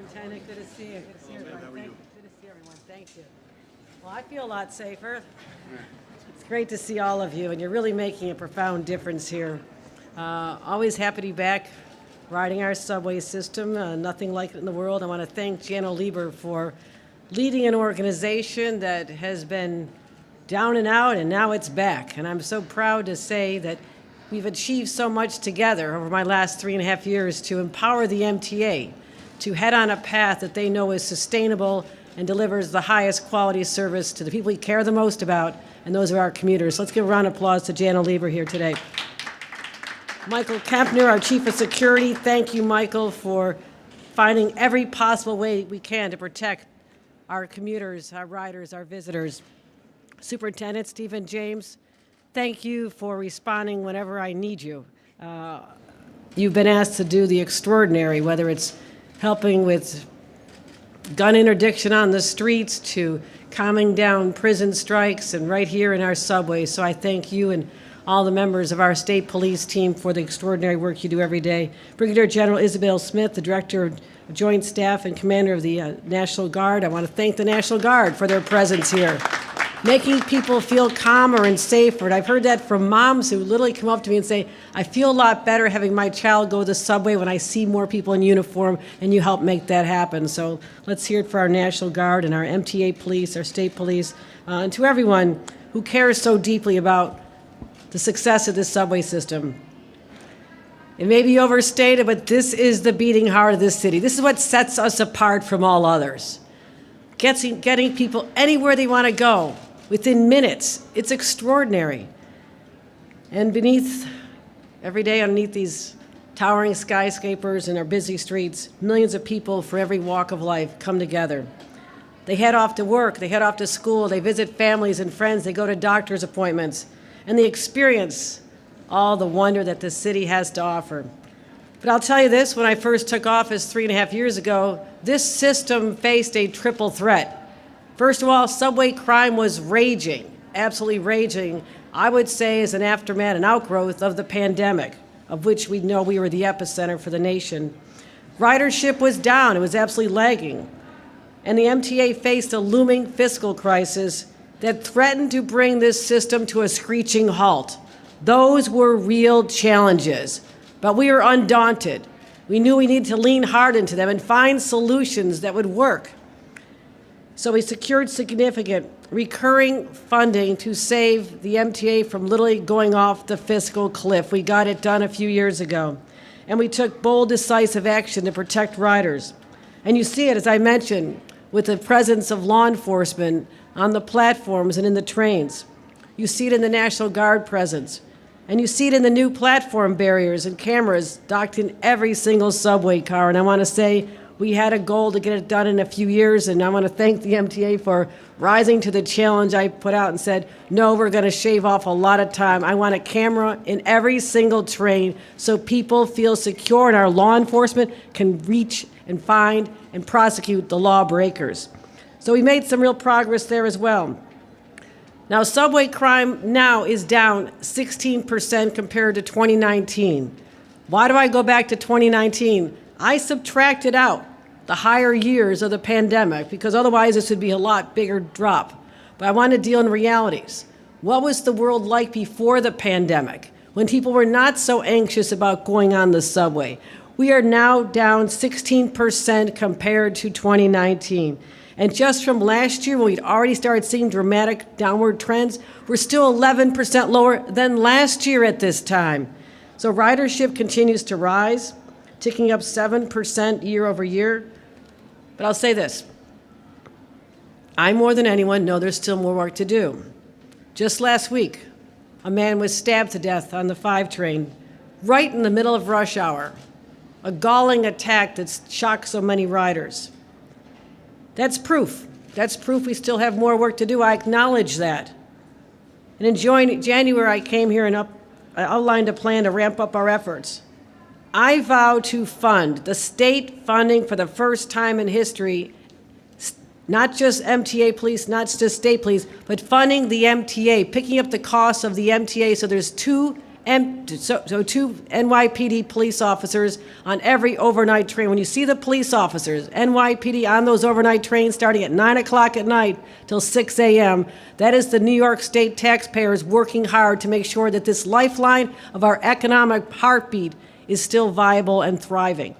Superintendent, good to see you. Good to see everyone. Good to see everyone. Thank you. Well, I feel a lot safer. It's great to see all of you, and you're really making a profound difference here. Always happy to be back riding our subway system. Nothing like it in the world. I want to thank Jan Lieber for leading an organization that has been down and out, and now it's back. And I'm so proud to say that we've achieved so much together over my last 3.5 years to empower the MTA to head on a path that they know is sustainable and delivers the highest quality service to the people we care the most about, and those are our commuters. Let's give a round of applause to Jan Lieber here today. Michael Kempner, our Chief of Security, thank you, Michael, for finding every possible way we can to protect our commuters, our riders, our visitors. Superintendent Stephen James, thank you for responding whenever I need you. You've been asked to do the extraordinary, whether it's helping with gun interdiction on the streets to calming down prison strikes and right here in our subways. So I thank you and all the members of our state police team for the extraordinary work you do every day. Brigadier General Isabel Smith, the Director of Joint Staff and Commander of the National Guard. I want to thank the National Guard for their presence here, making people feel calmer and safer. And I've heard that from moms who literally come up to me and say, I feel a lot better having my child go to the subway when I see more people in uniform, and you help make that happen. So let's hear it for our National Guard and our MTA police, our state police, and to everyone who cares so deeply about the success of this subway system. It may be overstated, but this is the beating heart of this city. This is what sets us apart from all others. Getting people anywhere they want to go within minutes. It's extraordinary. And every day underneath these towering skyscrapers and our busy streets, millions of people for every walk of life come together. They head off to work, they head off to school, they visit families and friends, they go to doctor's appointments, and they experience all the wonder that this city has to offer. But I'll tell you this, when I first took office 3.5 years ago, this system faced a triple threat. First of all, subway crime was raging, absolutely raging, I would say as an aftermath, an outgrowth of the pandemic, of which we know we were the epicenter for the nation. Ridership was down, it was absolutely lagging. And the MTA faced a looming fiscal crisis that threatened to bring this system to a screeching halt. Those were real challenges, but we were undaunted. We knew we needed to lean hard into them and find solutions that would work. So we secured significant recurring funding to save the MTA from literally going off the fiscal cliff. We got it done a few years ago. And we took bold, decisive action to protect riders. And you see it, as I mentioned, with the presence of law enforcement on the platforms and in the trains. You see it in the National Guard presence. And you see it in the new platform barriers and cameras docked in every single subway car. And I want to say we had a goal to get it done in a few years, and I want to thank the MTA for rising to the challenge I put out and said, no, we're going to shave off a lot of time. I want a camera in every single train so people feel secure and our law enforcement can reach and find and prosecute the lawbreakers. So we made some real progress there as well. Now, subway crime now is down 16% compared to 2019. Why do I go back to 2019? I subtracted out the higher years of the pandemic because otherwise this would be a lot bigger drop. But I want to deal in realities. What was the world like before the pandemic when people were not so anxious about going on the subway? We are now down 16% compared to 2019. And just from last year, when we'd already started seeing dramatic downward trends, we're still 11% lower than last year at this time. So ridership continues to rise, ticking up 7% year over year. But I'll say this, I more than anyone know there's still more work to do. Just last week, a man was stabbed to death on the 5 train, right in the middle of rush hour. A galling attack that shocked so many riders. That's proof. That's proof we still have more work to do. I acknowledge that. And in January, I came here and I outlined a plan to ramp up our efforts. I vow to fund the state funding for the first time in history, not just MTA police, not just state police, but funding the MTA, picking up the costs of the MTA so there's 2 two NYPD police officers on every overnight train. When you see the police officers, NYPD on those overnight trains starting at 9 o'clock at night till 6 a.m., that is the New York State taxpayers working hard to make sure that this lifeline of our economic heartbeat is still viable and thriving.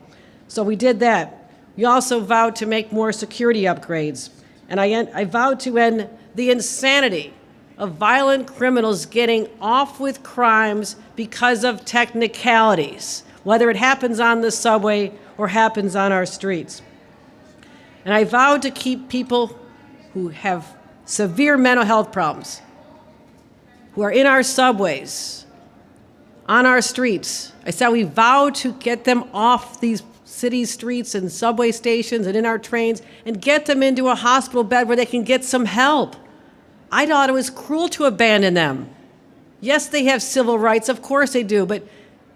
So we did that. We also vowed to make more security upgrades. And I vowed to end the insanity of violent criminals getting off with crimes because of technicalities, whether it happens on the subway or happens on our streets. And I vowed to keep people who have severe mental health problems, who are in our subways, on our streets. I said we vowed to get them off these city streets and subway stations and in our trains and get them into a hospital bed where they can get some help. I thought it was cruel to abandon them. Yes, they have civil rights, of course they do, but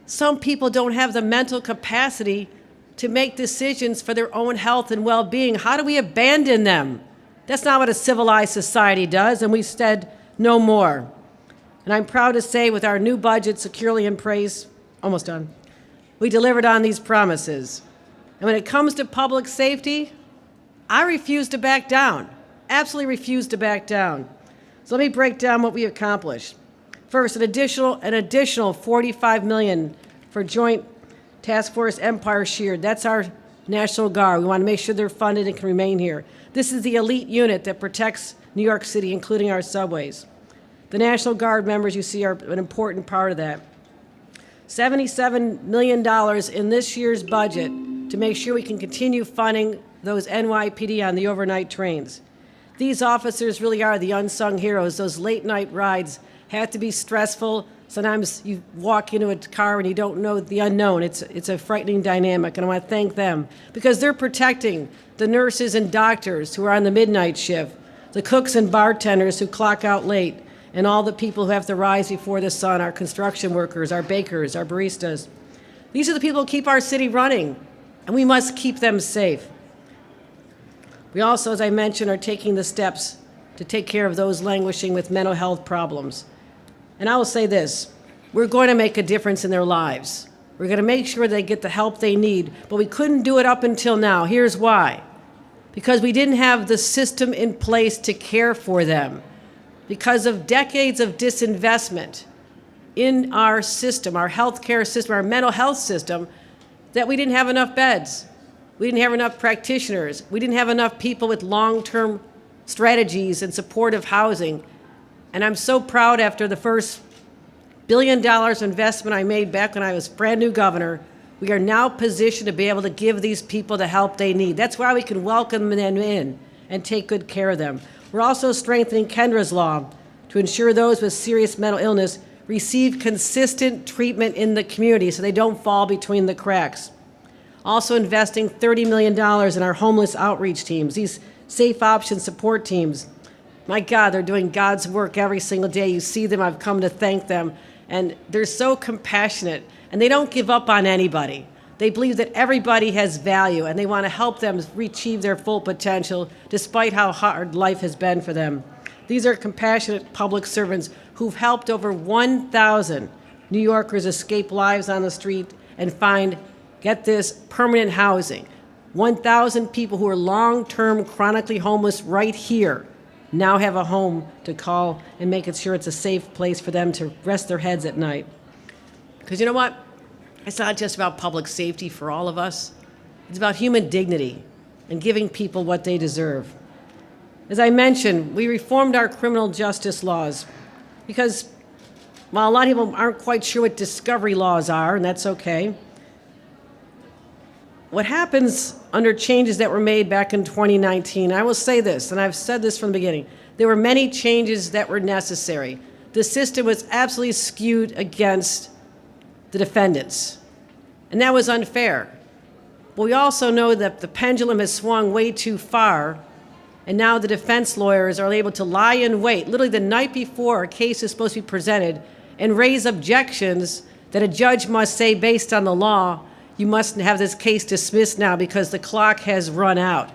some people don't have the mental capacity to make decisions for their own health and well-being. How do we abandon them? That's not what a civilized society does, and we said no more. And I'm proud to say with our new budget securely in place, almost done, we delivered on these promises. And when it comes to public safety, I refuse to back down, absolutely refuse to back down. So let me break down what we accomplished. First, an additional $45 million for Joint Task Force Empire Shield. That's our National Guard. We want to make sure they're funded and can remain here. This is the elite unit that protects New York City, including our subways. The National Guard members you see are an important part of that. $77 million in this year's budget to make sure we can continue funding those NYPD on the overnight trains. These officers really are the unsung heroes. Those late night rides have to be stressful. Sometimes you walk into a car and you don't know the unknown. It's a frightening dynamic, and I want to thank them because they're protecting the nurses and doctors who are on the midnight shift, the cooks and bartenders who clock out late, and all the people who have to rise before the sun, our construction workers, our bakers, our baristas. These are the people who keep our city running, and we must keep them safe. We also, as I mentioned, are taking the steps to take care of those languishing with mental health problems. And I will say this, we're going to make a difference in their lives. We're going to make sure they get the help they need, but we couldn't do it up until now. Here's why. Because we didn't have the system in place to care for them. Because of decades of disinvestment in our system, our healthcare system, our mental health system, that we didn't have enough beds. We didn't have enough practitioners. We didn't have enough people with long-term strategies and supportive housing. And I'm so proud after the first $1 billion investment I made back when I was brand new governor, we are now positioned to be able to give these people the help they need. That's why we can welcome them in and take good care of them. We're also strengthening Kendra's law to ensure those with serious mental illness receive consistent treatment in the community so they don't fall between the cracks. Also investing $30 million in our homeless outreach teams, these safe option support teams. My God, they're doing God's work every single day. You see them, I've come to thank them. And they're so compassionate, and they don't give up on anybody. They believe that everybody has value, and they want to help them achieve their full potential despite how hard life has been for them. These are compassionate public servants who've helped over 1,000 New Yorkers escape lives on the street and find, get this, permanent housing. 1,000 people who are long-term chronically homeless right here now have a home to call and make sure it's a safe place for them to rest their heads at night. Because you know what? It's not just about public safety for all of us. It's about human dignity and giving people what they deserve. As I mentioned, we reformed our criminal justice laws because while a lot of people aren't quite sure what discovery laws are, and that's okay, what happens under changes that were made back in 2019, I will say this, and I've said this from the beginning, there were many changes that were necessary. The system was absolutely skewed against the defendants, and that was unfair. But we also know that the pendulum has swung way too far, and now the defense lawyers are able to lie in wait, literally the night before a case is supposed to be presented, and raise objections that a judge must say based on the law, you must have this case dismissed now because the clock has run out.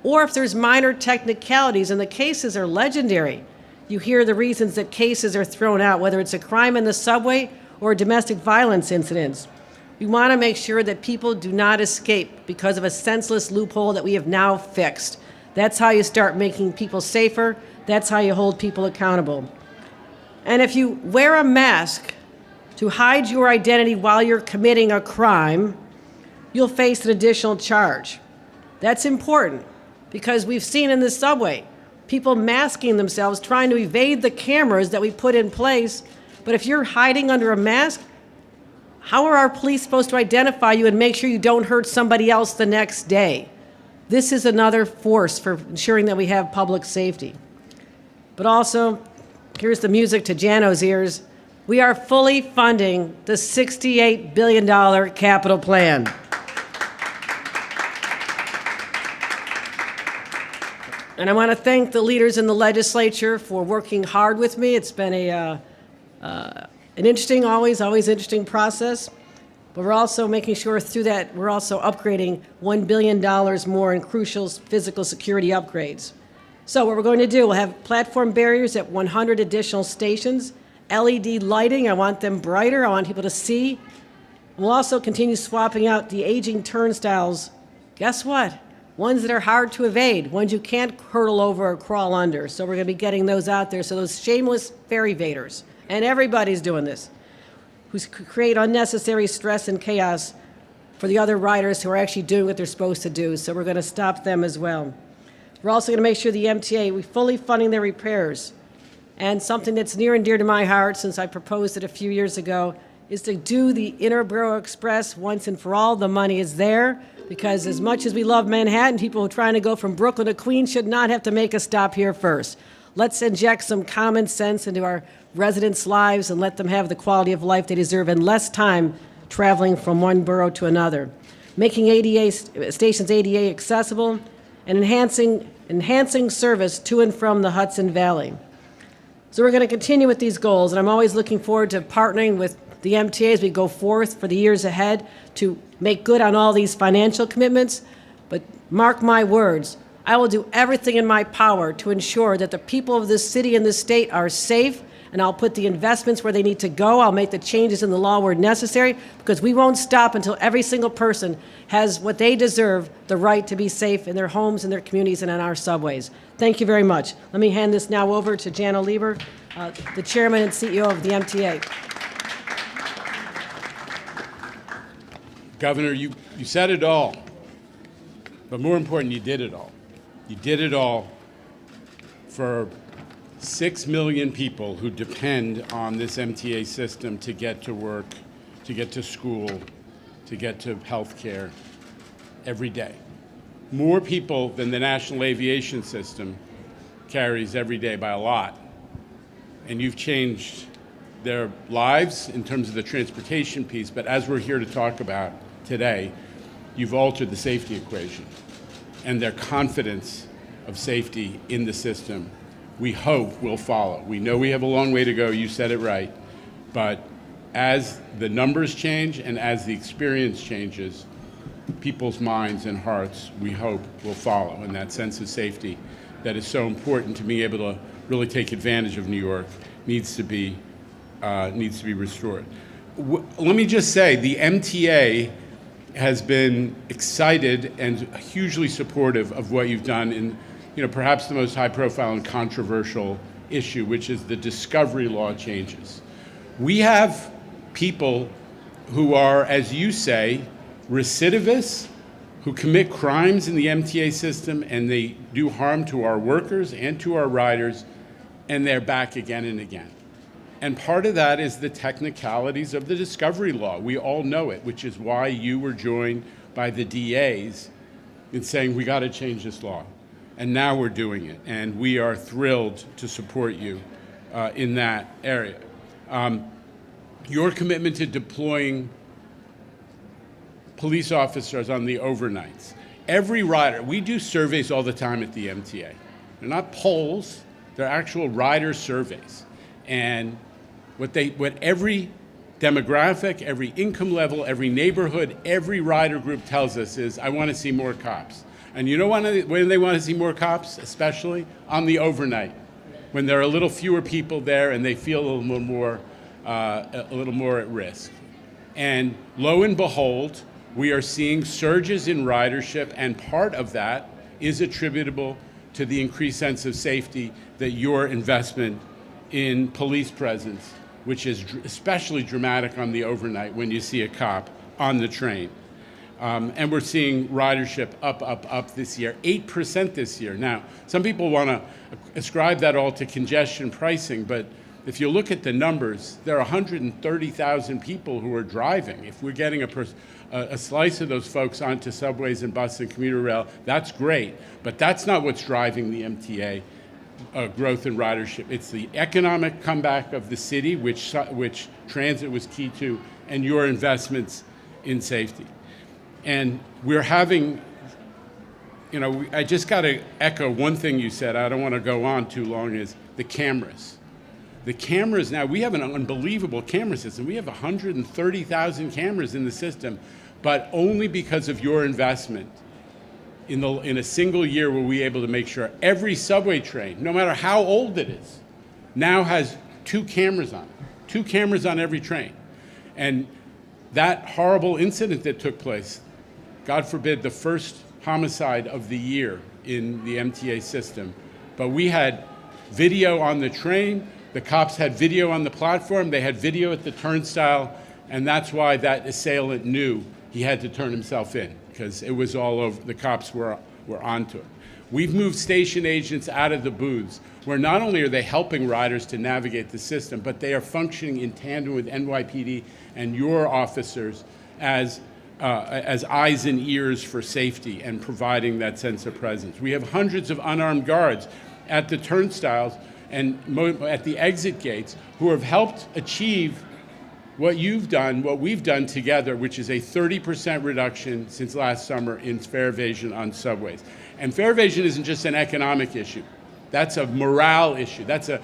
Or if there's minor technicalities, and the cases are legendary, you hear the reasons that cases are thrown out, whether it's a crime in the subway or domestic violence incidents. We want to make sure that people do not escape because of a senseless loophole that we have now fixed. That's how you start making people safer. That's how you hold people accountable. And if you wear a mask to hide your identity while you're committing a crime, you'll face an additional charge. That's important because we've seen in the subway people masking themselves, trying to evade the cameras that we put in place. But if you're hiding under a mask, how are our police supposed to identify you and make sure you don't hurt somebody else the next day? This is another force for ensuring that we have public safety. But also, here's the music to Jano's ears. We are fully funding the $68 billion capital plan. And I want to thank the leaders in the legislature for working hard with me. It's been an interesting, always interesting process. But we're also making sure through that we're also upgrading $1 billion more in crucial physical security upgrades. So what we're going to do, we'll have platform barriers at 100 additional stations, LED lighting, I want them brighter, I want people to see. We'll also continue swapping out the aging turnstiles. Guess what? Ones that are hard to evade, ones you can't hurdle over or crawl under. So we're going to be getting those out there, so those shameless ferry evaders, and everybody's doing this, who create unnecessary stress and chaos for the other riders who are actually doing what they're supposed to do. So we're going to stop them as well. We're also going to make sure the MTA, we're fully funding their repairs. And something that's near and dear to my heart, since I proposed it a few years ago, is to do the Interborough Express once and for all. The money is there, because as much as we love Manhattan, people who are trying to go from Brooklyn to Queens should not have to make a stop here first. Let's inject some common sense into our residents' lives and let them have the quality of life they deserve and less time traveling from one borough to another. Making stations ADA accessible and enhancing service to and from the Hudson Valley. So we're going to continue with these goals, and I'm always looking forward to partnering with the MTA as we go forth for the years ahead to make good on all these financial commitments. But mark my words, I will do everything in my power to ensure that the people of this city and this state are safe, and I'll put the investments where they need to go. I'll make the changes in the law where necessary, because we won't stop until every single person has what they deserve, the right to be safe in their homes, in their communities, and on our subways. Thank you very much. Let me hand this now over to Jano Lieber, the chairman and CEO of the MTA. Governor, you said it all, but more important, you did it all. You did it all for 6 million people who depend on this MTA system to get to work, to get to school, to get to health care every day. More people than the National Aviation System carries every day by a lot. And you've changed their lives in terms of the transportation piece, but as we're here to talk about today, you've altered the safety equation and their confidence of safety in the system, we hope will follow. We know we have a long way to go, you said it right, but as the numbers change and as the experience changes, people's minds and hearts, we hope, will follow, and that sense of safety that is so important to being able to really take advantage of New York needs to be restored. Let me just say, the MTA has been excited and hugely supportive of what you've done in, perhaps the most high-profile and controversial issue, which is the discovery law changes. We have people who are, as you say, recidivists, who commit crimes in the MTA system, and they do harm to our workers and to our riders, and they're back again and again. And part of that is the technicalities of the discovery law. We all know it, which is why you were joined by the DAs in saying, we got to change this law. And now we're doing it, and we are thrilled to support you in that area. Your commitment to deploying police officers on the overnights. Every rider, we do surveys all the time at the MTA. They're not polls, they're actual rider surveys. And what every demographic, every income level, every neighborhood, every rider group tells us is, I want to see more cops. And you know when they want to see more cops? Especially on the overnight, when there are a little fewer people there and they feel a little more a little more at risk. And lo and behold, we are seeing surges in ridership, and part of that is attributable to the increased sense of safety that your investment in police presence, which is especially dramatic on the overnight when you see a cop on the train. And we're seeing ridership up this year, 8% this year. Now, some people want to ascribe that all to congestion pricing, but if you look at the numbers, there are 130,000 people who are driving. If we're getting a slice of those folks onto subways and buses and commuter rail, that's great, but that's not what's driving the MTA growth in ridership. It's the economic comeback of the city, which transit was key to, and your investments in safety. And we're having, I just got to echo one thing you said, I don't want to go on too long, is the cameras. The cameras now, we have an unbelievable camera system. We have 130,000 cameras in the system, but only because of your investment. In a single year were we able to make sure every subway train, no matter how old it is, now has 2 cameras on it. 2 cameras on every train. And that horrible incident that took place, God forbid, the first homicide of the year in the MTA system, but we had video on the train, the cops had video on the platform, they had video at the turnstile, and that's why that assailant knew he had to turn himself in, because it was all over, the cops were onto it. We've moved station agents out of the booths, where not only are they helping riders to navigate the system, but they are functioning in tandem with NYPD and your officers as eyes and ears for safety and providing that sense of presence. We have hundreds of unarmed guards at the turnstiles and at the exit gates who have helped achieve what you've done, what we've done together, which is a 30% reduction since last summer in fare evasion on subways. And fare evasion isn't just an economic issue. That's a morale issue. That's at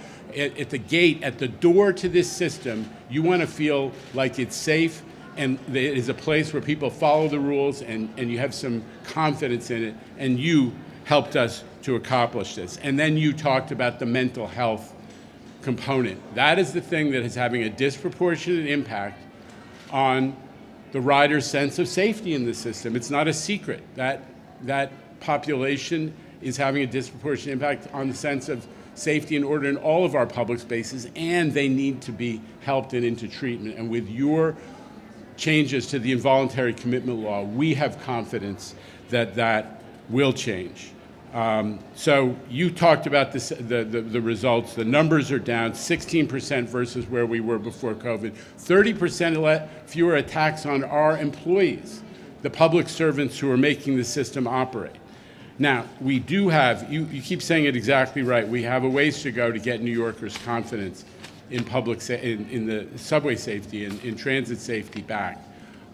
the gate, at the door to this system, you want to feel like it's safe and it is a place where people follow the rules and you have some confidence in it, and you helped us to accomplish this. And then you talked about the mental health component. That is the thing that is having a disproportionate impact on the rider's sense of safety in the system. It's not a secret. That population is having a disproportionate impact on the sense of safety and order in all of our public spaces, and they need to be helped and into treatment. And with your changes to the involuntary commitment law, we have confidence that that will change. So you talked about this, the results. The numbers are down 16% versus where we were before COVID. 30% fewer attacks on our employees, the public servants who are making the system operate. Now, we do have, you keep saying it exactly right, we have a ways to go to get New Yorkers' confidence in in the subway safety and in transit safety back.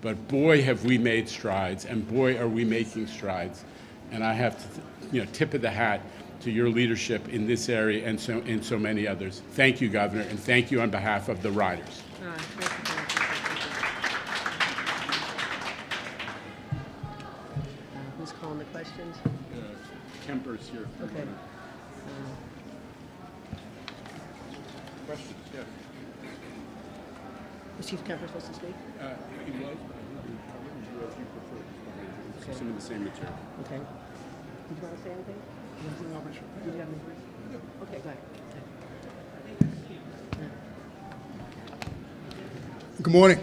But boy, have we made strides, and boy, are we making strides. And I have to, tip of the hat to your leadership in this area and so many others. Thank you, Governor, and thank you on behalf of the riders. Who's calling the questions? Kemper's here. Okay. Questions, yes. Was Chief Kemper supposed to speak? He was, but if you prefer, Okay. some of the same material. Okay. Did you want to say anything? Did you have anything? Okay, go ahead. Good morning.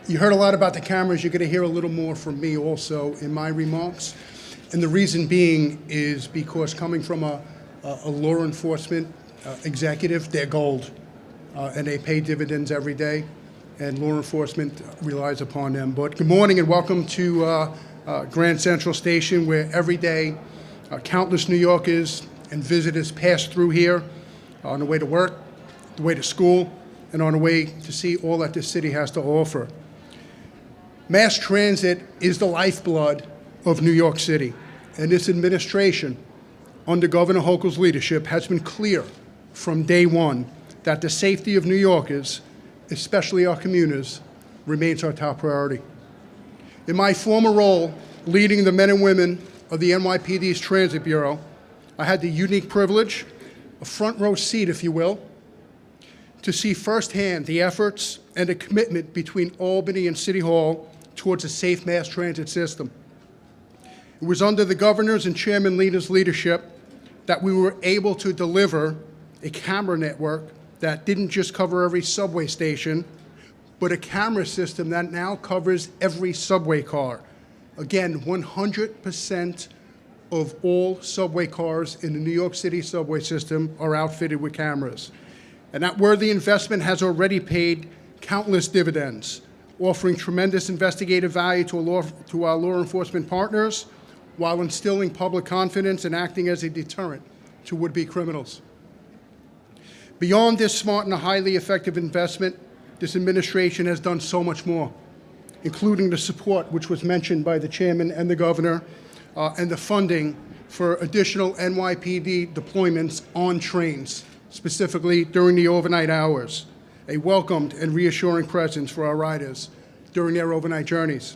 You heard a lot about the cameras. You're going to hear a little more from me also in my remarks. And the reason being is because coming from a law enforcement executive, they're gold. And they pay dividends every day. And law enforcement relies upon them. But good morning and welcome to Grand Central Station, where every day countless New Yorkers and visitors pass through here on the way to work, the way to school, and on the way to see all that this city has to offer. Mass transit is the lifeblood of New York City, and this administration, under Governor Hochul's leadership, has been clear from day one that the safety of New Yorkers, especially our commuters, remains our top priority. In my former role, leading the men and women of the NYPD's Transit Bureau, I had the unique privilege, a front row seat, if you will, to see firsthand the efforts and the commitment between Albany and City Hall towards a safe mass transit system. It was under the governor's and Chairman Leader's leadership that we were able to deliver a camera network that didn't just cover every subway station, but a camera system that now covers every subway car. Again, 100% of all subway cars in the New York City subway system are outfitted with cameras. And that worthy investment has already paid countless dividends, offering tremendous investigative value to our law enforcement partners, while instilling public confidence and acting as a deterrent to would-be criminals. Beyond this smart and highly effective investment, this administration has done so much more, including the support, which was mentioned by the chairman and the governor, and the funding for additional NYPD deployments on trains, specifically during the overnight hours, a welcomed and reassuring presence for our riders during their overnight journeys.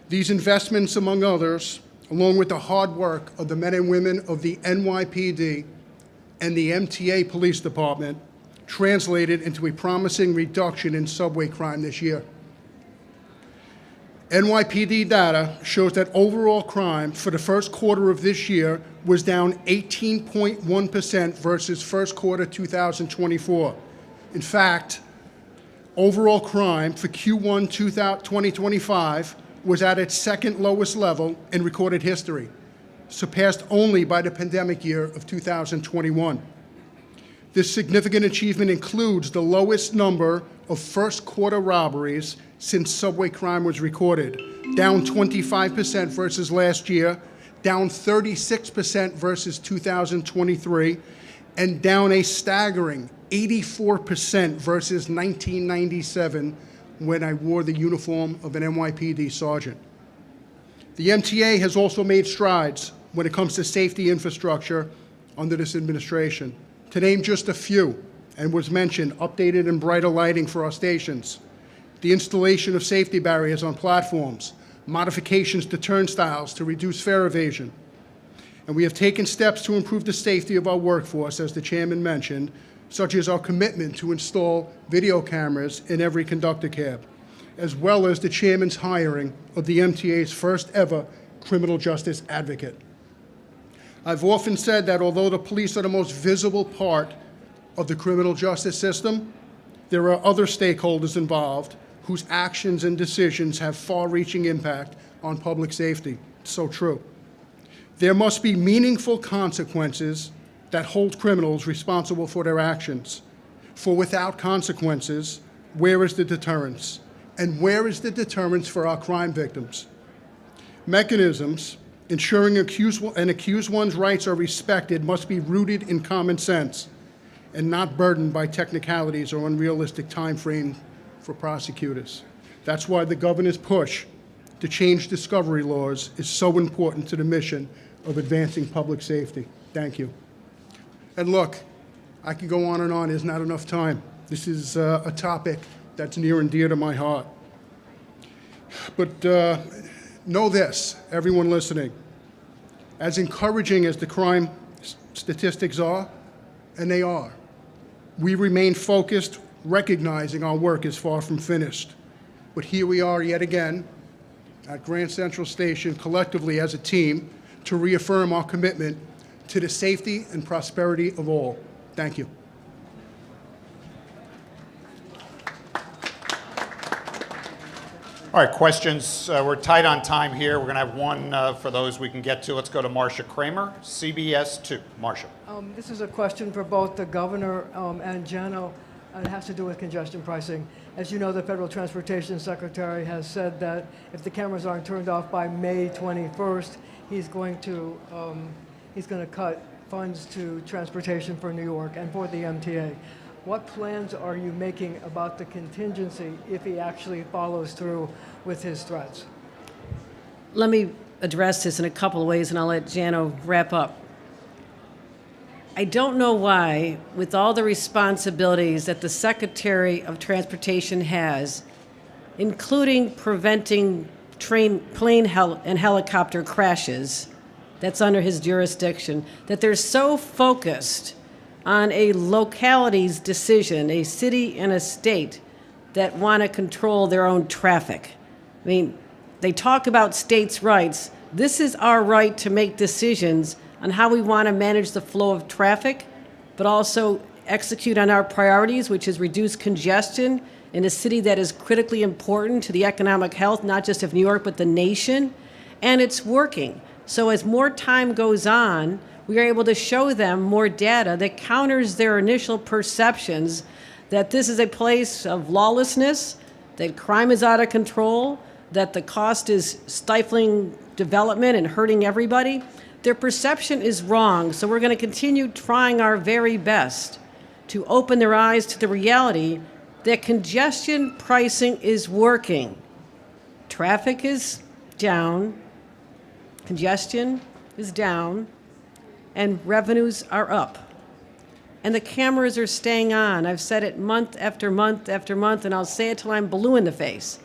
These investments, among others, along with the hard work of the men and women of the NYPD and the MTA Police Department, translated into a promising reduction in subway crime this year. NYPD data shows that overall crime for the first quarter of this year was down 18.1% versus first quarter 2024. In fact, overall crime for Q1 2025 was at its second lowest level in recorded history, surpassed only by the pandemic year of 2021. This significant achievement includes the lowest number of first quarter robberies since subway crime was recorded, down 25% versus last year, down 36% versus 2023, and down a staggering 84% versus 1997, when I wore the uniform of an NYPD sergeant. The MTA has also made strides when it comes to safety infrastructure under this administration. To name just a few, and was mentioned, updated and brighter lighting for our stations, the installation of safety barriers on platforms, modifications to turnstiles to reduce fare evasion. And we have taken steps to improve the safety of our workforce, as the chairman mentioned, such as our commitment to install video cameras in every conductor cab, as well as the chairman's hiring of the MTA's first ever criminal justice advocate. I've often said that although the police are the most visible part of the criminal justice system, there are other stakeholders involved whose actions and decisions have far-reaching impact on public safety. So true. There must be meaningful consequences that hold criminals responsible for their actions. For without consequences, where is the deterrence? And where is the deterrence for our crime victims? Mechanisms ensuring an accused one's rights are respected must be rooted in common sense and not burdened by technicalities or unrealistic time frame for prosecutors. That's why the governor's push to change discovery laws is so important to the mission of advancing public safety. Thank you. And look, I could go on and on. There's not enough time. This is a topic that's near and dear to my heart. But know this, everyone listening, as encouraging as the crime statistics are, and they are, we remain focused, recognizing our work is far from finished. But here we are yet again at Grand Central Station, collectively as a team, to reaffirm our commitment to the safety and prosperity of all. Thank you. All right, questions. We're tight on time here. We're going to have one for those we can get to. Let's go to Marcia Kramer, CBS 2. Marcia. This is a question for both the governor and Jano. It has to do with congestion pricing. As you know, the Federal Transportation Secretary has said that if the cameras aren't turned off by May 21st, he's going to cut funds to transportation for New York and for the MTA. What plans are you making about the contingency if he actually follows through with his threats? Let me address this in a couple of ways, and I'll let Jano wrap up. I don't know why, with all the responsibilities that the Secretary of Transportation has, including preventing plane and helicopter crashes, that's under his jurisdiction, that they're so focused on a locality's decision, a city and a state that want to control their own traffic. I mean, they talk about states' rights. This is our right to make decisions on how we want to manage the flow of traffic, but also execute on our priorities, which is reduce congestion in a city that is critically important to the economic health, not just of New York, but the nation. And it's working. So as more time goes on, we are able to show them more data that counters their initial perceptions that this is a place of lawlessness, that crime is out of control, that the cost is stifling development and hurting everybody. Their perception is wrong, so we're going to continue trying our very best to open their eyes to the reality that congestion pricing is working. Traffic is down, congestion is down, and revenues are up. And the cameras are staying on. I've said it month after month after month, and I'll say it till I'm blue in the face.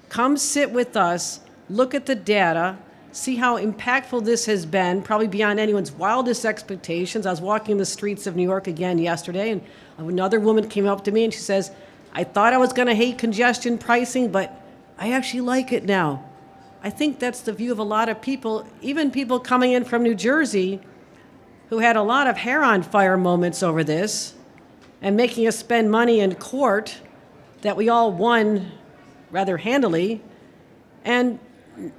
Come sit with us, look at the data, see how impactful this has been, probably beyond anyone's wildest expectations. I was walking the streets of New York again yesterday, and another woman came up to me and she says, I thought I was going to hate congestion pricing, but I actually like it now. I think that's the view of a lot of people, even people coming in from New Jersey who had a lot of hair on fire moments over this and making us spend money in court that we all won rather handily. And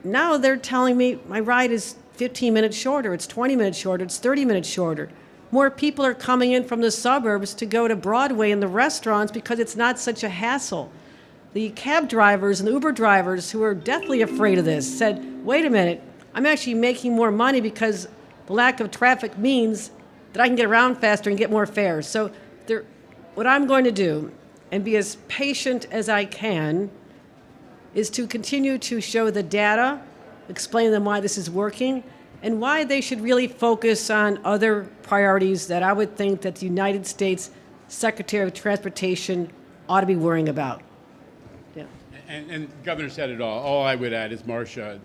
now they're telling me my ride is 15 minutes shorter, it's 20 minutes shorter, it's 30 minutes shorter. More people are coming in from the suburbs to go to Broadway and the restaurants because it's not such a hassle. The cab drivers and the Uber drivers who are deathly afraid of this said, wait a minute, I'm actually making more money because the lack of traffic means that I can get around faster and get more fares. So what I'm going to do, and be as patient as I can, is to continue to show the data, explain to them why this is working, and why they should really focus on other priorities that I would think that the United States Secretary of Transportation ought to be worrying about. Yeah. And Governor said it all. All I would add is, Marcia,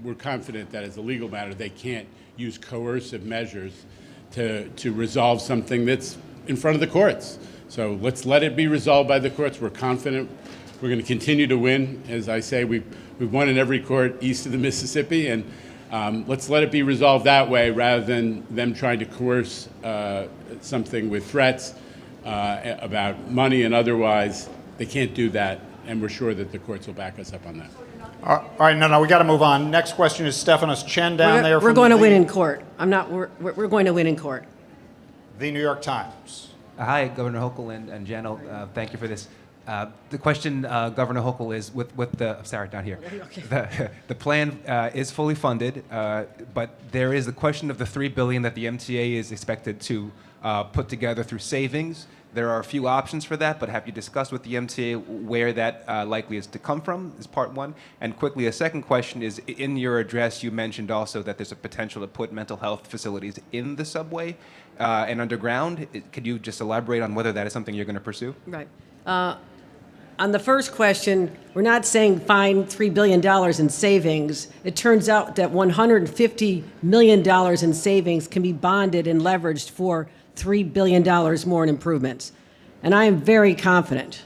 we're confident that as a legal matter, they can't use coercive measures to resolve something that's in front of the courts. So let's let it be resolved by the courts. We're confident we're going to continue to win. As I say, we've won in every court east of the Mississippi, and let's let it be resolved that way rather than them trying to coerce something with threats about money and otherwise. They can't do that, and we're sure that the courts will back us up on that. All right, no, we got to move on. Next question is Stephanos Chen down there. We're going to win in court. We're going to win in court. The New York Times. Hi, Governor Hochul and Jano. Thank you for this. The question, Governor Hochul, is with the sorry, not here. Okay. The plan is fully funded, but there is the question of the $3 billion that the MTA is expected to put together through savings. There are a few options for that, but have you discussed with the MTA where that likely is to come from, is part one? And quickly, a second question is, in your address, you mentioned also that there's a potential to put mental health facilities in the subway and underground. Could you just elaborate on whether that is something you're going to pursue? Right. On the first question, we're not saying find $3 billion in savings. It turns out that $150 million in savings can be bonded and leveraged for $3 billion more in improvements. And I am very confident,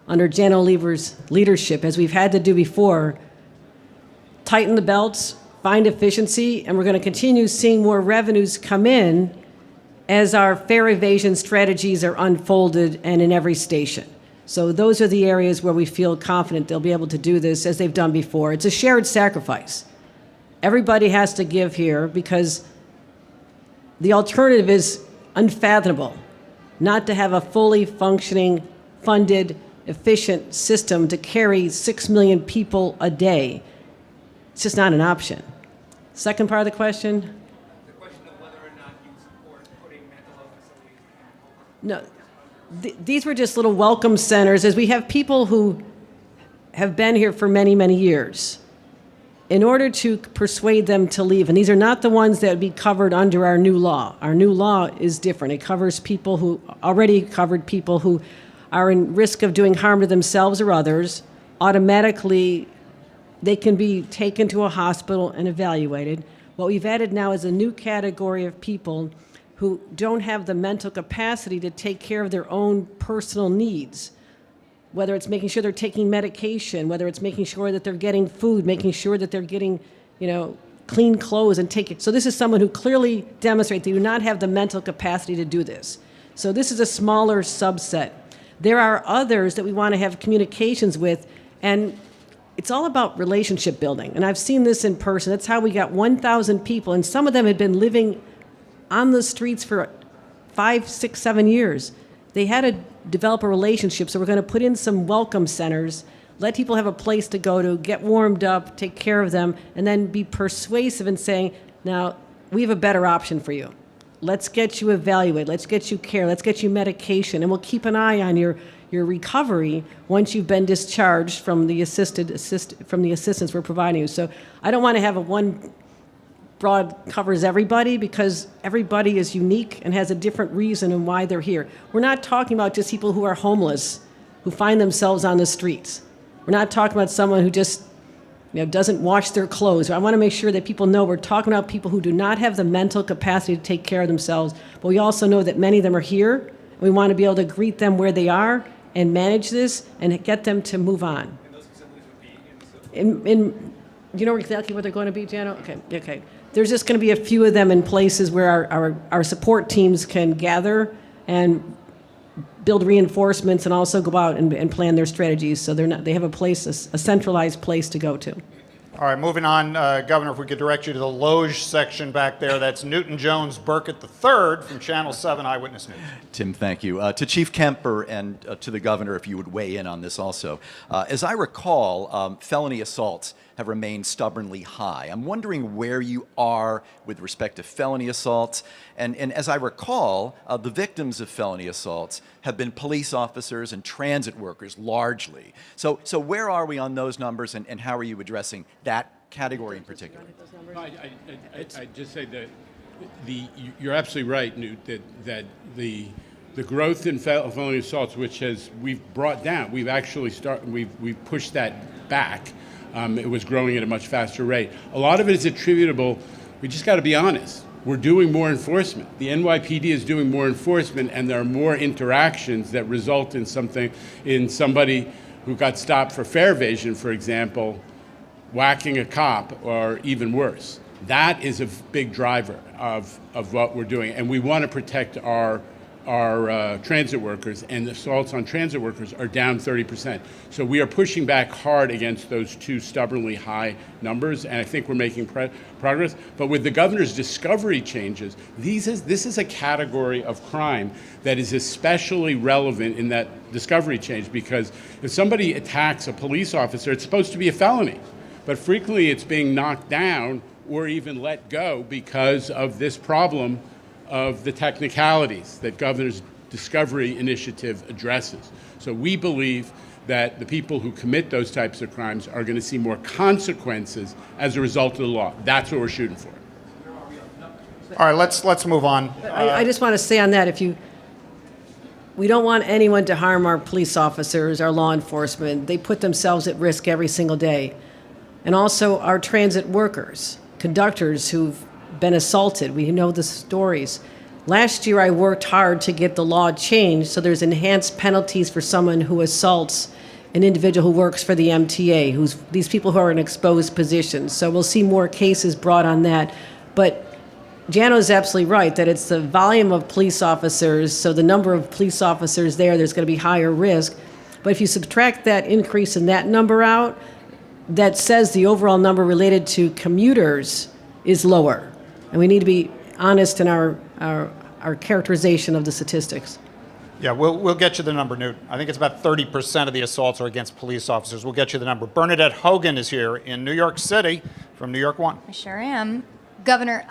under Jan Oliver's leadership, as we've had to do before, tighten the belts, find efficiency, and we're going to continue seeing more revenues come in as our fare evasion strategies are unfolded and in every station. So those are the areas where we feel confident they'll be able to do this as they've done before. It's a shared sacrifice. Everybody has to give here because the alternative is unfathomable, not to have a fully functioning, funded, efficient system to carry 6 million people a day. It's just not an option. Second part of the question? The question of whether or not you support putting mental health facilities in. No, these were just little welcome centers, as we have people who have been here for many, many years, in order to persuade them to leave. And these are not the ones that would be covered under our new law. Our new law is different. It covers people who already covered people who are in risk of doing harm to themselves or others. Automatically, they can be taken to a hospital and evaluated. What we've added now is a new category of people who don't have the mental capacity to take care of their own personal needs, whether it's making sure they're taking medication, whether it's making sure that they're getting food, making sure that they're getting, clean clothes and taking. So this is someone who clearly demonstrates they do not have the mental capacity to do this. So this is a smaller subset. There are others that we want to have communications with, and it's all about relationship building. And I've seen this in person. That's how we got 1,000 people, and some of them had been living on the streets for 5, 6, 7 years. They had to develop a relationship, so we're going to put in some welcome centers, let people have a place to go to, get warmed up, take care of them, and then be persuasive in saying, now, we have a better option for you. Let's get you evaluated, let's get you care, let's get you medication, and we'll keep an eye on your recovery once you've been discharged from the assistance we're providing you. So I don't want to have a one broad covers everybody, because everybody is unique and has a different reason and why they're here. We're not talking about just people who are homeless, who find themselves on the streets. We're not talking about someone who just doesn't wash their clothes. I want to make sure that people know we're talking about people who do not have the mental capacity to take care of themselves, but we also know that many of them are here, and we want to be able to greet them where they are and manage this and get them to move on. And those facilities would be you know exactly where they're going to be, Jano? Okay. There's just going to be a few of them in places where our support teams can gather and build reinforcements and also go out and plan their strategies. So they have a centralized place to go to. All right, moving on, Governor, if we could direct you to the Loge section back there. That's Newton Jones Burkett III from Channel 7 Eyewitness News. Tim, thank you. To Chief Kemper and to the Governor, if you would weigh in on this also. As I recall, felony assaults have remained stubbornly high. I'm wondering where you are with respect to felony assaults. And as I recall, the victims of felony assaults have been police officers and transit workers largely. So where are we on those numbers, and how are you addressing that category in particular? I just say that you're absolutely right, Newt, that the growth in felony assaults, which we've brought down, we've pushed that back. It was growing at a much faster rate. A lot of it is attributable, we just got to be honest, we're doing more enforcement. The NYPD is doing more enforcement, and there are more interactions that result in somebody who got stopped for fare evasion, for example, whacking a cop or even worse. That is a big driver of what we're doing, and we want to protect our transit workers, and the assaults on transit workers are down 30%. So we are pushing back hard against those two stubbornly high numbers, and I think we're making progress. But with the governor's discovery changes, this is a category of crime that is especially relevant in that discovery change, because if somebody attacks a police officer, it's supposed to be a felony, but frequently it's being knocked down or even let go because of this problem of the technicalities that Governor's Discovery Initiative addresses. So we believe that the people who commit those types of crimes are going to see more consequences as a result of the law. That's what we're shooting for. All right, let's move on. I just want to say on that, we don't want anyone to harm our police officers, our law enforcement. They put themselves at risk every single day. And also our transit workers, conductors who've been assaulted. We know the stories. Last year, I worked hard to get the law changed so there's enhanced penalties for someone who assaults an individual who works for the MTA, these people who are in exposed positions. So we'll see more cases brought on that. But Jano's absolutely right that it's the volume of police officers, so the number of police officers there's going to be higher risk. But if you subtract that increase in that number out, that says the overall number related to commuters is lower. And we need to be honest in our characterization of the statistics. Yeah, we'll get you the number, Newt. I think it's about 30% of the assaults are against police officers. We'll get you the number. Bernadette Hogan is here in New York City from New York One. I sure am. Governor,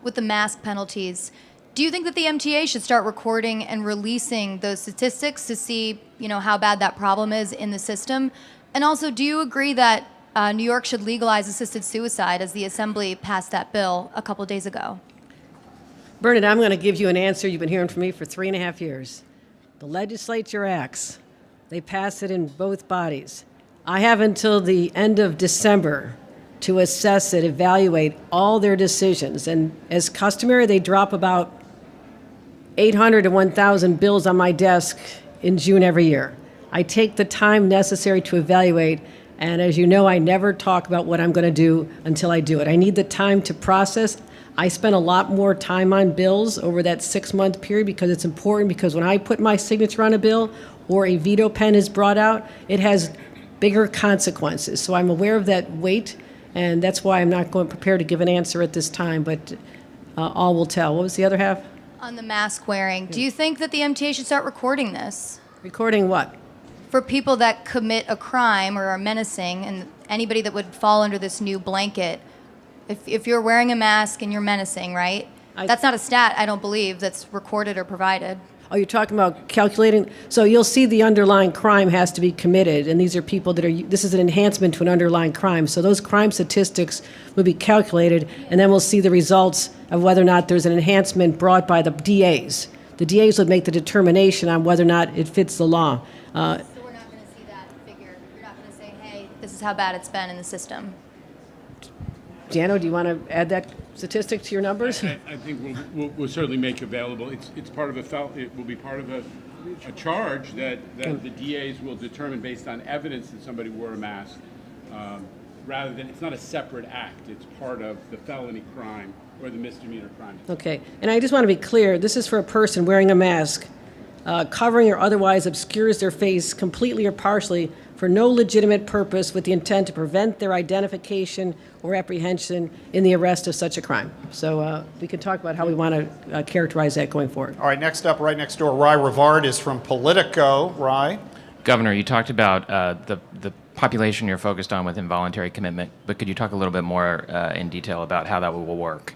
with the mask penalties, do you think that the MTA should start recording and releasing those statistics to see, how bad that problem is in the system? And also, do you agree that New York should legalize assisted suicide, as the Assembly passed that bill a couple days ago? Bernadette, I'm going to give you an answer you've been hearing from me for 3.5 years. The legislature acts. They pass it in both bodies. I have until the end of December to assess it, evaluate all their decisions. And as customary, they drop about 800 to 1,000 bills on my desk in June every year. I take the time necessary to evaluate, and as you know, I never talk about what I'm going to do until I do it. I need the time to process. I spend a lot more time on bills over that 6-month period because it's important, because when I put my signature on a bill or a veto pen is brought out, it has bigger consequences. So I'm aware of that weight, and that's why I'm not prepared to give an answer at this time, but all will tell. What was the other half? On the mask wearing, do you think that the MTA should start recording this? Recording what? For people that commit a crime or are menacing, and anybody that would fall under this new blanket, if you're wearing a mask and you're menacing, right? That's not a stat, I don't believe, that's recorded or provided. Oh, you're talking about calculating? So you'll see the underlying crime has to be committed, and these are people that are, this is an enhancement to an underlying crime. So those crime statistics will be calculated, and then we'll see the results of whether or not there's an enhancement brought by the DAs. The DAs would make the determination on whether or not it fits the law. So we're not going to see that figure. You're not going to say, hey, this is how bad it's been in the system. Jano, do you want to add that statistic to your numbers? I think we'll certainly make available. It's part of it will be part of a charge that the DAs will determine based on evidence that somebody wore a mask, rather than, it's not a separate act. It's part of the felony crime or the misdemeanor crime. Okay, and I just want to be clear, this is for a person wearing a mask, covering or otherwise obscures their face completely or partially for no legitimate purpose with the intent to prevent their identification or apprehension in the arrest of such a crime. So we can talk about how we want to characterize that going forward. All right, next up, right next door, Rye Rivard is from Politico. Rye? Governor, you talked about the population you're focused on with involuntary commitment, but could you talk a little bit more in detail about how that will work?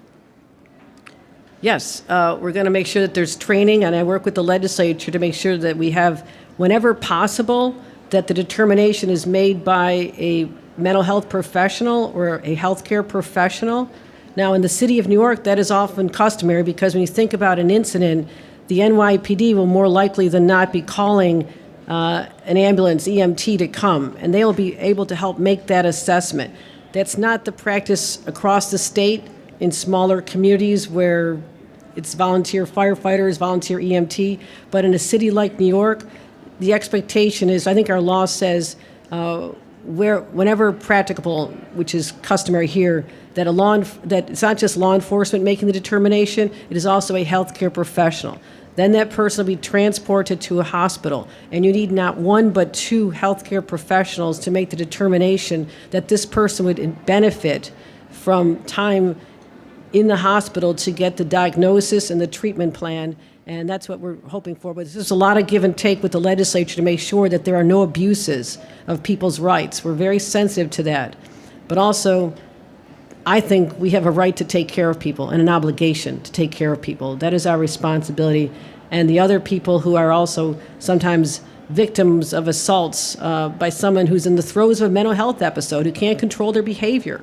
Yes, we're going to make sure that there's training, and I work with the legislature to make sure that we have, whenever possible, that the determination is made by a mental health professional or a healthcare professional. Now, in the city of New York, that is often customary because when you think about an incident, the NYPD will more likely than not be calling an ambulance, EMT, to come, and they will be able to help make that assessment. That's not the practice across the state in smaller communities where it's volunteer firefighters, volunteer EMT, but in a city like New York, the expectation is, I think our law says, whenever practicable, which is customary here, that that it's not just law enforcement making the determination, it is also a healthcare professional. Then that person will be transported to a hospital, and you need not one but two healthcare professionals to make the determination that this person would benefit from time in the hospital to get the diagnosis and the treatment plan, and that's what we're hoping for. But there's a lot of give and take with the legislature to make sure that there are no abuses of people's rights. We're very sensitive to that. But also, I think we have a right to take care of people and an obligation to take care of people. That is our responsibility. And the other people who are also sometimes victims of assaults by someone who's in the throes of a mental health episode, who can't control their behavior,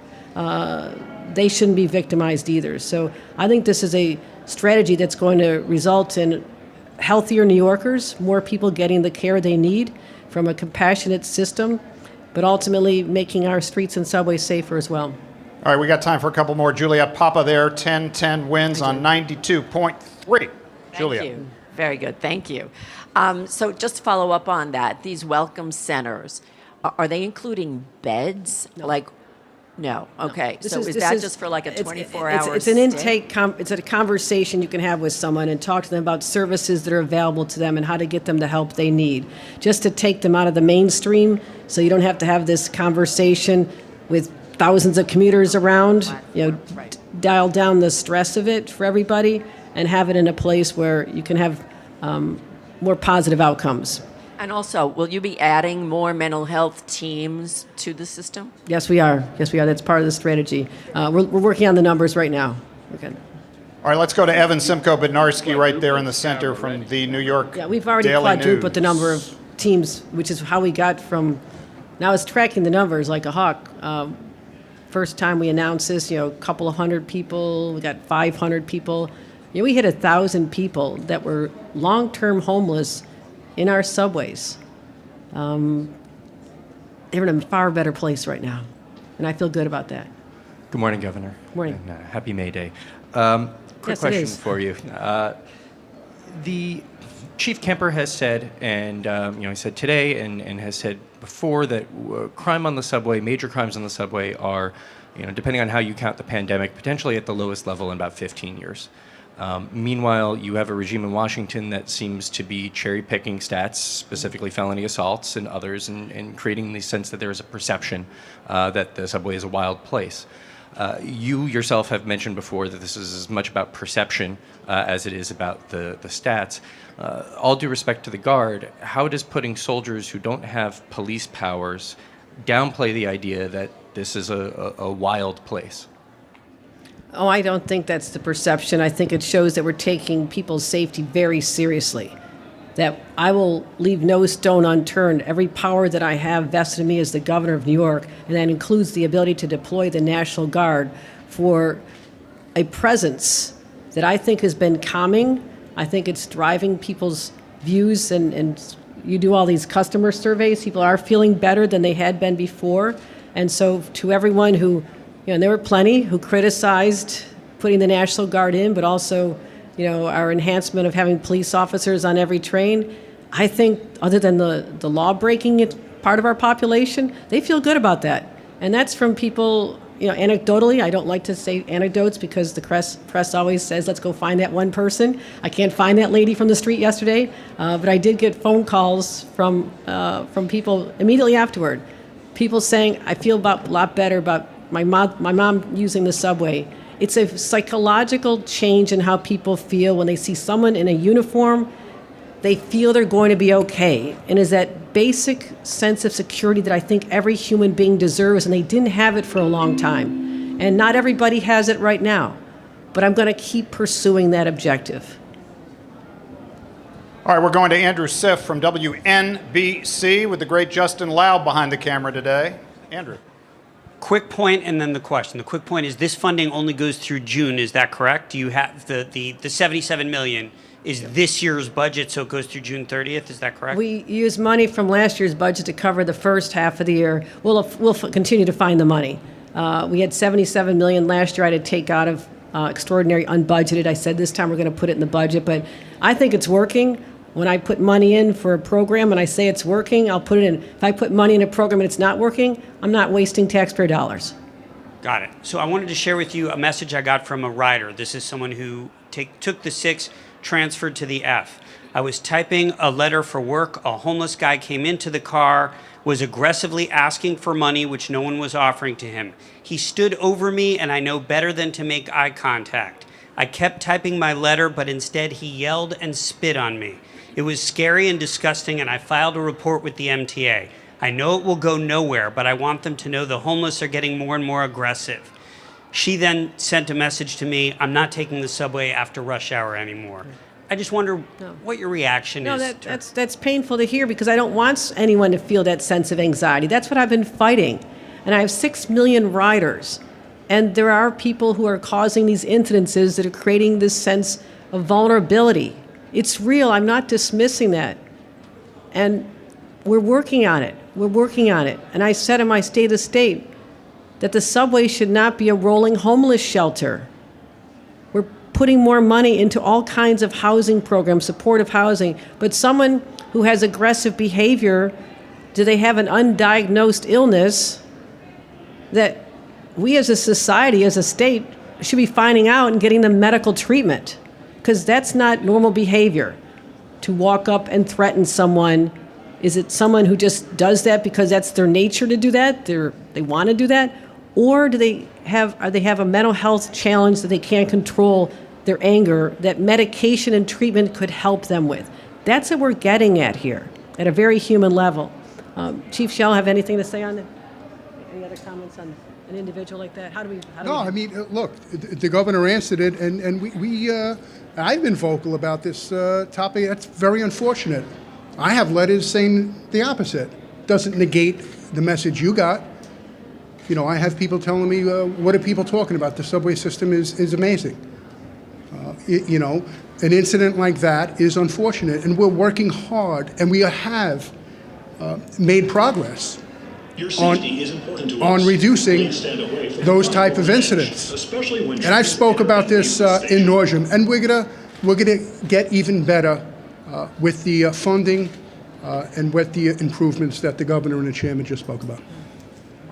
they shouldn't be victimized either. So I think this is a strategy that's going to result in healthier New Yorkers, more people getting the care they need from a compassionate system, but ultimately making our streets and subways safer as well. All right, we got time for a couple more. Juliet Papa there, 10-10 wins on 92.3. Juliet. Thank you. Very good. Thank you. So just to follow up on that, these welcome centers, are they including beds? No. No. Okay. This So is that just for like a 24-hour It's an intake, it's a conversation you can have with someone and talk to them about services that are available to them and how to get them the help they need. Just to take them out of the mainstream so you don't have to have this conversation with thousands of commuters around, Right. dial down the stress of it for everybody and have it in a place where you can have more positive outcomes. And also, will you be adding more mental health teams to the system? Yes, we are. Yes, we are. That's part of the strategy. We're working on the numbers right now. Okay. All right, let's go to Evan Simko Bednarski right there in the center from the New York Yeah, we've already Daily quadrupled the News. number of teams, which is how we got from. Now it's tracking the numbers like a hawk. First time we announced this, a couple of hundred people. We got 500 people. We hit 1,000 people that were long-term homeless in our subways. They're in a far better place right now, and I feel good about that. Good morning, Governor. Morning. And, happy May Day. Quick Yes, it question is. for you. The Chief Kemper has said, and he said today, and has said before, that crime on the subway, major crimes on the subway, are, depending on how you count the pandemic, potentially at the lowest level in about 15 years. Meanwhile, you have a regime in Washington that seems to be cherry-picking stats, specifically felony assaults and others, and creating the sense that there is a perception that the subway is a wild place. You yourself have mentioned before that this is as much about perception as it is about the stats. All due respect to the Guard, how does putting soldiers who don't have police powers downplay the idea that this is a wild place? Oh, I don't think that's the perception. I think it shows that we're taking people's safety very seriously. That I will leave no stone unturned. Every power that I have vested in me as the governor of New York, and that includes the ability to deploy the National Guard for a presence that I think has been calming. I think it's driving people's views, and you do all these customer surveys. People are feeling better than they had been before. And so to everyone who, and there were plenty who criticized putting the National Guard in, but also, our enhancement of having police officers on every train. I think other than the law-breaking part of our population, they feel good about that. And that's from people, anecdotally. I don't like to say anecdotes because the press always says, let's go find that one person. I can't find that lady from the street yesterday, but I did get phone calls from people immediately afterward. People saying, I feel a lot better about my mom using the subway. It's a psychological change in how people feel when they see someone in a uniform. They feel they're going to be okay. And is that basic sense of security that I think every human being deserves, and they didn't have it for a long time. And not everybody has it right now. But I'm going to keep pursuing that objective. All right, we're going to Andrew Siff from WNBC with the great Justin Laub behind the camera today. Andrew. Quick point and then the question. The quick point is this funding only goes through June. Is that correct? Do you have the $77 million is this year's budget, so it goes through June 30th? Is that correct? We use money from last year's budget to cover the first half of the year. We'll continue to find the money. We had $77 million last year I had to take out of extraordinary unbudgeted. I said this time we're going to put it in the budget, but I think it's working. When I put money in for a program and I say it's working, I'll put it in. If I put money in a program and it's not working, I'm not wasting taxpayer dollars. Got it. So I wanted to share with you a message I got from a rider. This is someone who took the 6, transferred to the F. I was typing a letter for work. A homeless guy came into the car, was aggressively asking for money, which no one was offering to him. He stood over me, and I know better than to make eye contact. I kept typing my letter, but instead he yelled and spit on me. It was scary and disgusting, and I filed a report with the MTA. I know it will go nowhere, but I want them to know the homeless are getting more and more aggressive. She then sent a message to me, I'm not taking the subway after rush hour anymore. I just wonder what your reaction is. That's painful to hear because I don't want anyone to feel that sense of anxiety. That's what I've been fighting. And I have 6 million riders. And there are people who are causing these incidences that are creating this sense of vulnerability. It's real. I'm not dismissing that. And we're working on it. We're working on it. And I said in my State of the State that the subway should not be a rolling homeless shelter. We're putting more money into all kinds of housing programs, supportive housing. But someone who has aggressive behavior, do they have an undiagnosed illness that we as a society, as a state, should be finding out and getting them medical treatment? Because that's not normal behavior. To walk up and threaten someone, is it someone who just does that because that's their nature to do that? They want to do that? Or do they have a mental health challenge that they can't control their anger that medication and treatment could help them with? That's what we're getting at here, at a very human level. Chief Shell, have anything to say on it? Any other comments on an individual like that? I mean, look, the governor answered it, and I've been vocal about this topic. That's very unfortunate. I have letters saying the opposite. Doesn't negate the message you got. I have people telling me, what are people talking about? The subway system is amazing. An incident like that is unfortunate, and we're working hard, and we have made progress on reducing those type of incidents. And I've spoke about this in nauseam, and we're gonna we're going to get even better with the funding and with the improvements that the governor and the chairman just spoke about.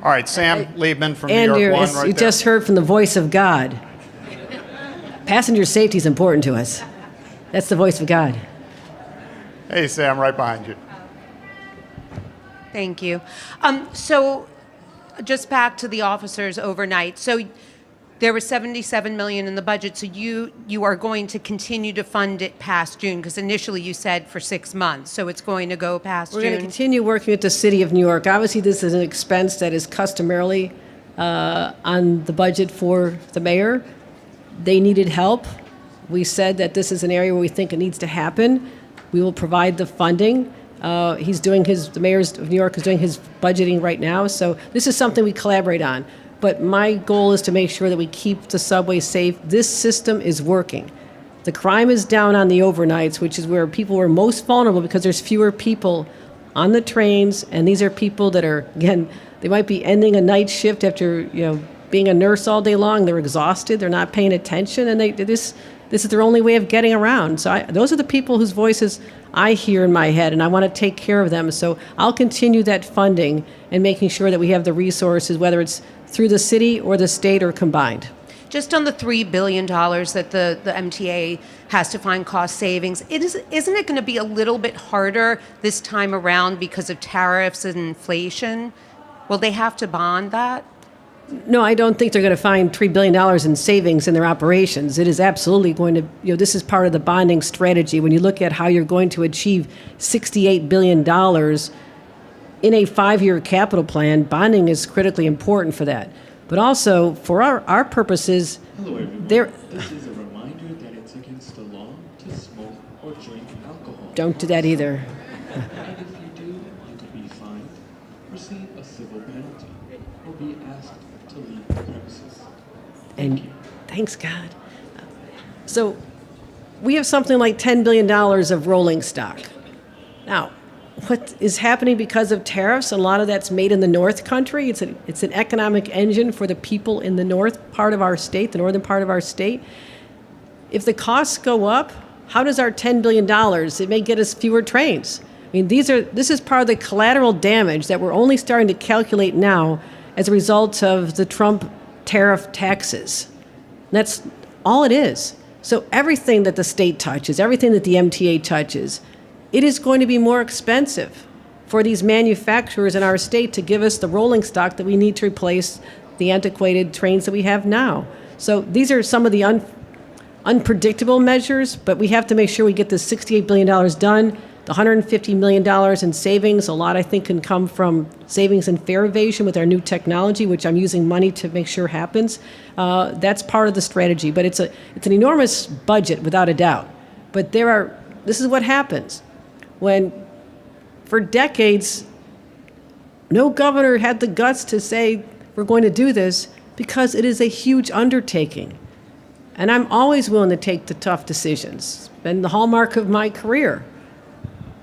All right, Sam Liebman from New Andrew, York 1 as right you there. just heard from the voice of God. Passenger safety is important to us. That's the voice of God. Hey, Sam, right behind you. Thank you. So just back to the officers overnight. So there was $77 million in the budget. So you are going to continue to fund it past June, because initially you said for 6 months. So it's going to go past We're June. going to continue working with the City of New York. Obviously, this is an expense that is customarily on the budget for the mayor. They needed help. We said that this is an area where we think it needs to happen. We will provide the funding. The mayor of New York is doing his budgeting right now. So this is something we collaborate on. But my goal is to make sure that we keep the subway safe. This system is working. The crime is down on the overnights, which is where people are most vulnerable because there's fewer people on the trains. And these are people that are, again, they might be ending a night shift after, being a nurse all day long. They're exhausted. They're not paying attention. And this is their only way of getting around. So those are the people whose voices I hear in my head, and I want to take care of them. So I'll continue that funding and making sure that we have the resources, whether it's through the city or the state or combined. Just on the $3 billion that the MTA has to find cost savings, isn't it going to be a little bit harder this time around because of tariffs and inflation? Will they have to bond that? No, I don't think they're going to find $3 billion in savings in their operations. It is absolutely going to, this is part of the bonding strategy. When you look at how you're going to achieve $68 billion in a 5-year capital plan, bonding is critically important for that. But also, for our purposes, Hello, everyone. there. This is a reminder that it's against the law to smoke or drink alcohol. Don't do that either. And if you do, you could be fined, receive a civil penalty, or be asked to leave the premises. And thanks God. So we have something like $10 billion of rolling stock. Now, what is happening because of tariffs, a lot of that's made in the North Country. It's an economic engine for the people in the north part of our state, the northern part of our state. If the costs go up, how does our $10 billion, it may get us fewer trains. I mean, this is part of the collateral damage that we're only starting to calculate now as a result of the Trump tariff taxes. That's all it is. So everything that the state touches, everything that the MTA touches, it is going to be more expensive for these manufacturers in our state to give us the rolling stock that we need to replace the antiquated trains that we have now. So these are some of the unpredictable measures, but we have to make sure we get this $68 billion done. The $150 million in savings, a lot I think can come from savings in fare evasion with our new technology, which I'm using money to make sure happens. That's part of the strategy, but it's an enormous budget without a doubt. But this is what happens when, for decades, no governor had the guts to say we're going to do this because it is a huge undertaking. And I'm always willing to take the tough decisions. It's been the hallmark of my career.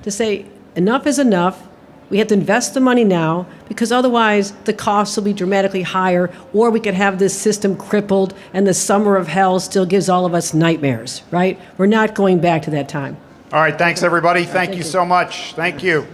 To say enough is enough, we have to invest the money now because otherwise the costs will be dramatically higher, or we could have this system crippled and the summer of hell still gives all of us nightmares, right? We're not going back to that time. All right, thanks everybody. Thank you so much. Thank you.